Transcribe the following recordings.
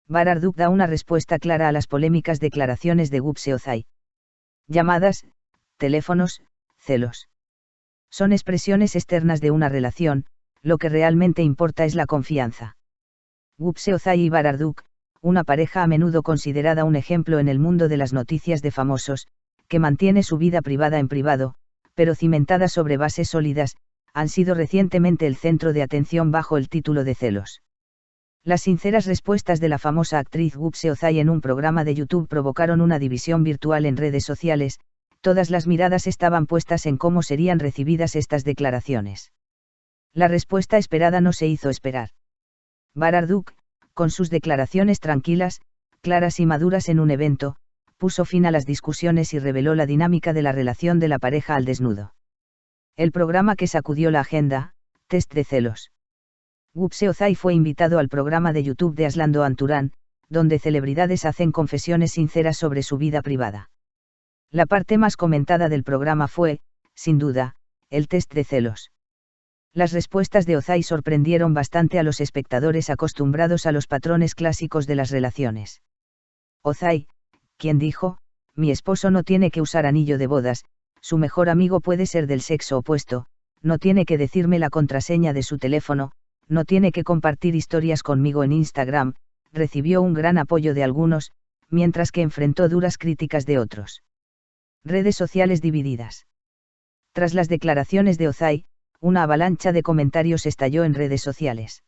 Bararduk da una respuesta clara a las polémicas declaraciones de Gupse Ozai. Llamadas, teléfonos, celos. Son expresiones externas de una relación, lo que realmente importa es la confianza. Gupse Ozai y Bararduk, una pareja a menudo considerada un ejemplo en el mundo de las noticias de famosos, que mantiene su vida privada en privado, pero cimentada sobre bases sólidas, han sido recientemente el centro de atención bajo el título de celos. Las sinceras respuestas de la famosa actriz Gupse Ozai en un programa de YouTube provocaron una división virtual en redes sociales. Todas las miradas estaban puestas en cómo serían recibidas estas declaraciones. La respuesta esperada no se hizo esperar. Bararduk, con sus declaraciones tranquilas, claras y maduras en un evento, puso fin a las discusiones y reveló la dinámica de la relación de la pareja al desnudo. El programa que sacudió la agenda, Test de celos. Gupse Ozai fue invitado al programa de YouTube de Aslan Doğan Turan, donde celebridades hacen confesiones sinceras sobre su vida privada. La parte más comentada del programa fue, sin duda, el test de celos. Las respuestas de Ozai sorprendieron bastante a los espectadores acostumbrados a los patrones clásicos de las relaciones. Ozai, quien dijo, mi esposo no tiene que usar anillo de bodas, su mejor amigo puede ser del sexo opuesto, no tiene que decirme la contraseña de su teléfono, no tiene que compartir historias conmigo en Instagram, recibió un gran apoyo de algunos, mientras que enfrentó duras críticas de otros. Redes sociales divididas. Tras las declaraciones de Ozai, una avalancha de comentarios estalló en redes sociales.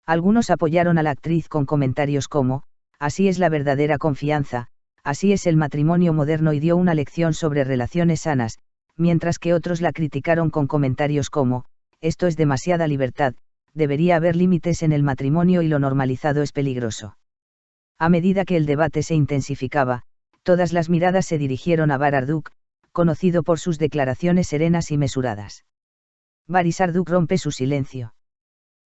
Algunos apoyaron a la actriz con comentarios como, así es la verdadera confianza, así es el matrimonio moderno y dio una lección sobre relaciones sanas, mientras que otros la criticaron con comentarios como, esto es demasiada libertad, debería haber límites en el matrimonio y lo normalizado es peligroso. A medida que el debate se intensificaba, todas las miradas se dirigieron a Bararduk, conocido por sus declaraciones serenas y mesuradas. Barisarduk rompe su silencio.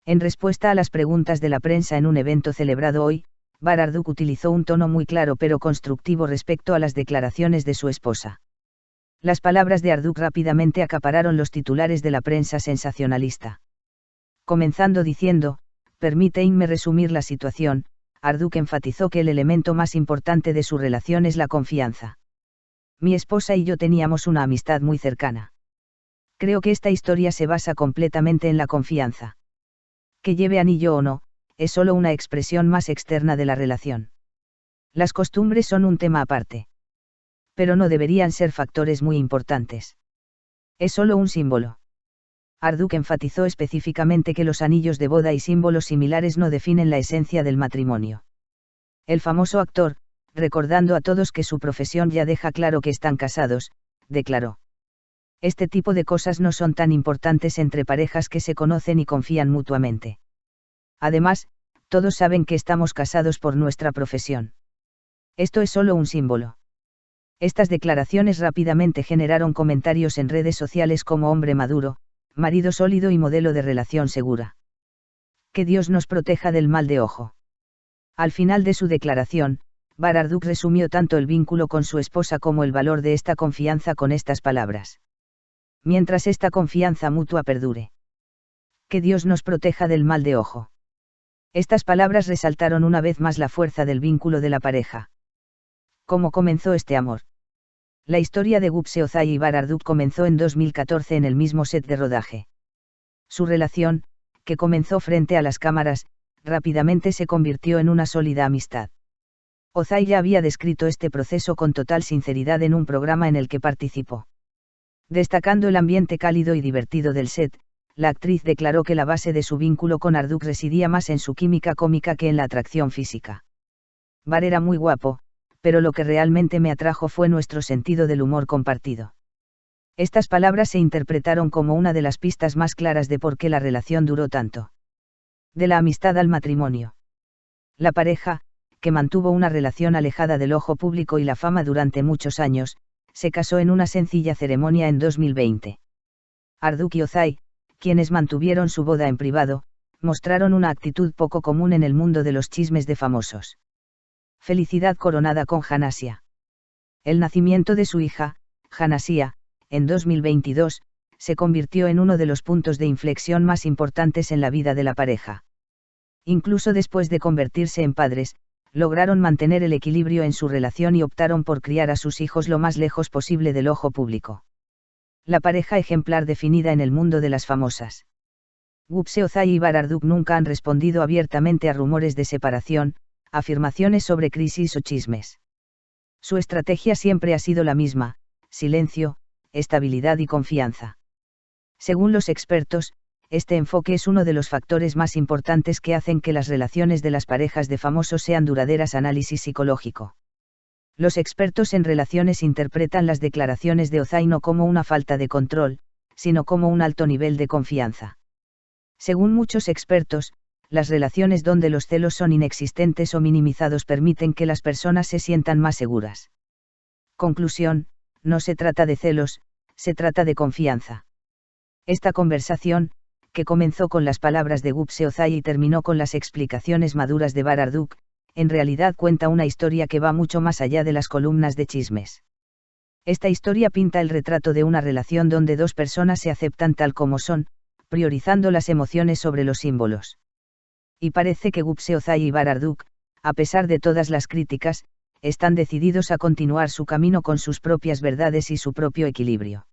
En respuesta a las preguntas de la prensa en un evento celebrado hoy, Bararduk utilizó un tono muy claro pero constructivo respecto a las declaraciones de su esposa. Las palabras de Arduk rápidamente acapararon los titulares de la prensa sensacionalista. Comenzando diciendo, permíteme resumir la situación, Arduk enfatizó que el elemento más importante de su relación es la confianza. Mi esposa y yo teníamos una amistad muy cercana. Creo que esta historia se basa completamente en la confianza. Que lleve anillo o no, es solo una expresión más externa de la relación. Las costumbres son un tema aparte. Pero no deberían ser factores muy importantes. Es solo un símbolo. Arduk enfatizó específicamente que los anillos de boda y símbolos similares no definen la esencia del matrimonio. El famoso actor, recordando a todos que su profesión ya deja claro que están casados, declaró. Este tipo de cosas no son tan importantes entre parejas que se conocen y confían mutuamente. Además, todos saben que estamos casados por nuestra profesión. Esto es solo un símbolo. Estas declaraciones rápidamente generaron comentarios en redes sociales como hombre maduro, marido sólido y modelo de relación segura. Que Dios nos proteja del mal de ojo. Al final de su declaración, Bararduk resumió tanto el vínculo con su esposa como el valor de esta confianza con estas palabras. Mientras esta confianza mutua perdure. Que Dios nos proteja del mal de ojo. Estas palabras resaltaron una vez más la fuerza del vínculo de la pareja. ¿Cómo comenzó este amor? La historia de Gupse Ozai y Bararduk comenzó en 2014 en el mismo set de rodaje. Su relación, que comenzó frente a las cámaras, rápidamente se convirtió en una sólida amistad. Ozai ya había descrito este proceso con total sinceridad en un programa en el que participó. Destacando el ambiente cálido y divertido del set, la actriz declaró que la base de su vínculo con Arduk residía más en su química cómica que en la atracción física. Bar era muy guapo, pero lo que realmente me atrajo fue nuestro sentido del humor compartido. Estas palabras se interpretaron como una de las pistas más claras de por qué la relación duró tanto. De la amistad al matrimonio. La pareja, que mantuvo una relación alejada del ojo público y la fama durante muchos años, se casó en una sencilla ceremonia en 2020. Arduk y Ozai, quienes mantuvieron su boda en privado, mostraron una actitud poco común en el mundo de los chismes de famosos. Felicidad coronada con Janasia. El nacimiento de su hija, Janasia, en 2022, se convirtió en uno de los puntos de inflexión más importantes en la vida de la pareja. Incluso después de convertirse en padres, lograron mantener el equilibrio en su relación y optaron por criar a sus hijos lo más lejos posible del ojo público. La pareja ejemplar definida en el mundo de las famosas. Gupse Ozai y Bararduk nunca han respondido abiertamente a rumores de separación, afirmaciones sobre crisis o chismes. Su estrategia siempre ha sido la misma: silencio, estabilidad y confianza. Según los expertos, este enfoque es uno de los factores más importantes que hacen que las relaciones de las parejas de famosos sean duraderas. Análisis psicológico. Los expertos en relaciones interpretan las declaraciones de Ozai no como una falta de control, sino como un alto nivel de confianza. Según muchos expertos, las relaciones donde los celos son inexistentes o minimizados permiten que las personas se sientan más seguras. Conclusión: no se trata de celos, se trata de confianza. Esta conversación, que comenzó con las palabras de Gupse Ozai y terminó con las explicaciones maduras de Bararduk, en realidad cuenta una historia que va mucho más allá de las columnas de chismes. Esta historia pinta el retrato de una relación donde dos personas se aceptan tal como son, priorizando las emociones sobre los símbolos. Y parece que Gupse Ozai y Bararduk, a pesar de todas las críticas, están decididos a continuar su camino con sus propias verdades y su propio equilibrio.